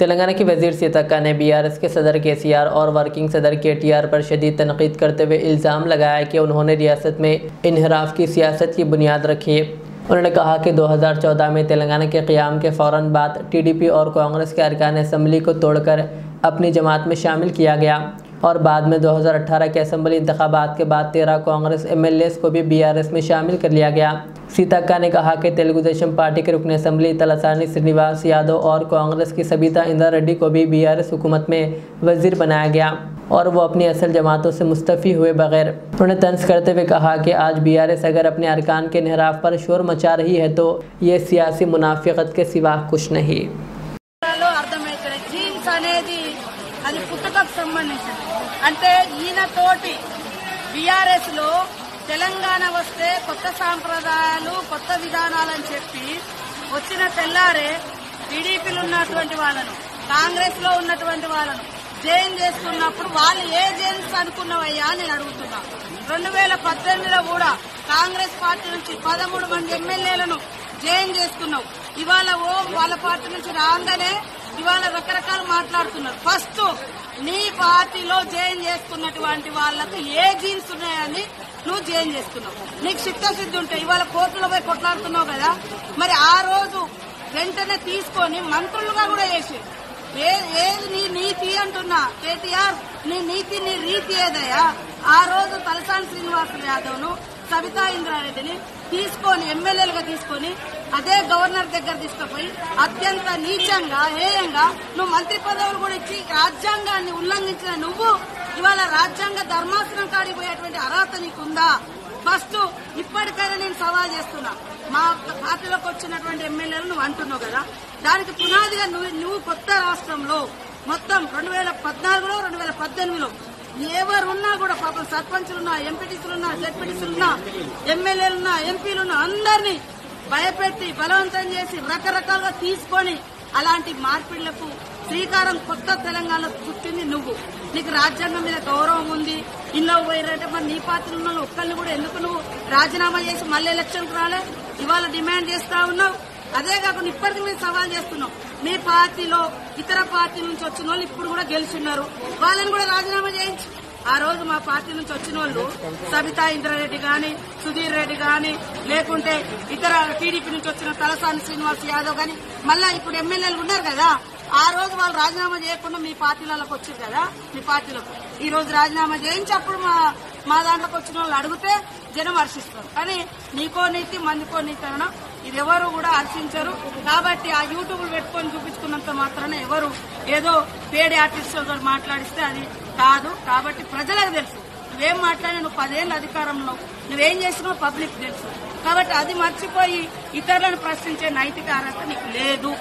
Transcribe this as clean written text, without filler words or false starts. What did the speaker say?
तेलंगाना की वजीर सीतक्का ने बीआरएस के सदर केसीआर और वर्किंग सदर केटीआर पर शदीद तनकीद करते हुए इल्ज़ाम लगाया कि उन्होंने रियासत में इन्हिराफ की सियासत की बुनियाद रखी। उन्होंने कहा कि 2014 में तेलंगाना के क़याम के फ़ौरन बाद टीडीपी और कांग्रेस के अरकान असम्बली को तोड़कर अपनी जमात में शामिल किया गया और बाद में 2018 के असम्बली इंतखाबात के बाद 13 कांग्रेस एमएलएस को भी बीआरएस में शामिल कर लिया गया। सीतक्का ने कहा कि तेलुगु देशम पार्टी के रुकन असम्बली तलसानी श्रीनिवास यादव और कांग्रेस की सबिता इंदिरा रेड्डी को भी बीआरएस हुकूमत में वजीर बनाया गया और वो अपनी असल जमातों से मुस्तफ़ी हुए बगैर। उन्होंने तंज करते हुए कहा कि आज बीआरएस अगर अपने अरकान के इन्हिराफ पर शोर मचा रही है तो ये सियासी मुनाफिकत के सिवा कुछ नहीं। అది పుట్టుకకు సంబంధించింది అంటే ఈయన తోటి బీఆర్ఎస్ లో తెలంగాణ వస్తే కొత్త సాంప్రదాయాలు కొత్త విధానాలని చెప్పి వచ్చిన తెల్లారే టీడీపీలో ఉన్నటువంటి వాళ్ళను కాంగ్రెస్ లో ఉన్నటువంటి వాళ్ళను జైన్ చేసుకున్నప్పుడు వాళ్ళు ఏ జైన్స్ అనుకున్నవయ్యా నేను అడుగుతున్నా। 2018లో కూడా కాంగ్రెస్ పార్టీ నుంచి 13 మంది ఎమ్మెల్యేలను జైన్ చేసుకున్నావు। ఇవాళ వాళ్ళ పార్టీ నుంచి రాగానే ఇవాళ రకరకాలు మాట్లాడుతున్నారు। ఫస్ట్ నీ పార్టీలో జాయిన్ చేసుకున్నటువంటి వాళ్ళకు ఏ జీన్స్ ఉన్నాయని నువ్వు జాయిన్ చేసుకున్నావు, నీకు చిత్తశుద్ధి ఉంటే ఇవాళ కోర్టులో పోయి కొట్లాడుతున్నావు కదా, మరి ఆ రోజు వెంటనే తీసుకొని మంత్రులుగా కూడా చేసి ఏది నీ నీతి అంటున్నా కేటీఆర్, నీ నీతి నీ రీతి ఏదయ్యా? ఆ రోజు తలసాని శ్రీనివాస్ యాదవ్ ను సబితా ఇంద్రారెడ్డిని తీసుకొని ఎమ్మెల్యేలుగా తీసుకొని అదే గవర్నర్ దగ్గర తీసుకుపోయి అత్యంత నీచంగా హేయంగా నువ్వు మంత్రి పదవులు కూడా ఇచ్చి రాజ్యాంగాన్ని ఉల్లంఘించిన నువ్వు ఇవాళ రాజ్యాంగ ధర్మాసనం కాడికి పోయేటువంటి అర్హత నీకుందా? ఫస్ట్ ఇప్పటికైనా నేను సవాల్ చేస్తున్నా, మా పార్టీలోకి వచ్చినటువంటి ఎమ్మెల్యేలు నువ్వు అంటున్నావు కదా, దానికి పునాదిగా నువ్వు కొత్త రాష్ట్రంలో మొత్తం 2014లో 2018లో ఎవరున్నా కూడా పాపం సర్పంచులున్నా ఎంపీటీసీలున్నా జెడ్పీటీసీలున్నా ఎమ్మెల్యేలున్నా ఎంపీలున్నా అందరినీ భయపెట్టి బలవంతం చేసి రకరకాలుగా తీసుకొని అలాంటి మార్పిళ్లకు శ్రీకారం కొత్త తెలంగాణలో చుట్టింది నువ్వు। నీకు రాజ్యాంగం మీద గౌరవం ఉంది, ఇన్నో పోయారంటే మరి నీ పార్టీలో ఉన్న ఒక్కరిని కూడా ఎందుకు నువ్వు రాజీనామా చేసి మళ్ళీ ఎలక్షన్కు రాలే? ఇవాళ డిమాండ్ చేస్తా ఉన్నావు। అదే కాకుండా ఇప్పటికీ మేము సవాల్ చేస్తున్నాం, మీ పార్టీలో ఇతర పార్టీ నుంచి వచ్చిన వాళ్ళు ఇప్పుడు కూడా గెలుచున్నారు, వాళ్ళని కూడా రాజీనామా చేయించు। ఆ రోజు మా పార్టీ నుంచి వచ్చిన వాళ్ళు సబితా ఇంద్రారెడ్డి గాని సుధీర్ రెడ్డి గాని లేకుంటే ఇతర టీడీపీ నుంచి వచ్చిన తలసాని శ్రీనివాస్ యాదవ్ గాని మళ్ళా ఇప్పుడు ఎమ్మెల్యేలు ఉన్నారు కదా, ఆ రోజు వాళ్ళు రాజీనామా చేయకుండా మీ పార్టీలకు వచ్చారు కదా, మీ పార్టీలకు ఈ రోజు రాజీనామా చేయించి అప్పుడు మా దాంట్లోకి వచ్చిన వాళ్ళు అడిగితే జనం హర్షిస్తారు। కానీ నీకో నీతి మందికో నీతి అనడం ఇది ఎవరు కూడా హర్షించరు। కాబట్టి ఆ యూట్యూబ్లు పెట్టుకొని చూపించుకున్నంత మాత్రాన ఎవరు ఏదో పేడి ఆర్టిస్టులతో మాట్లాడిస్తే అది కాదు। కాబట్టి ప్రజలకు తెలుసు నువ్వేం మాట్లాడి, నువ్వు 10 ఏళ్ళ అధికారంలో నువ్వేం చేసినావు పబ్లిక్ తెలుసు। కాబట్టి అది మర్చిపోయి ఇతరులను ప్రశ్నించే నైతిక అర్హత నీకు లేదు।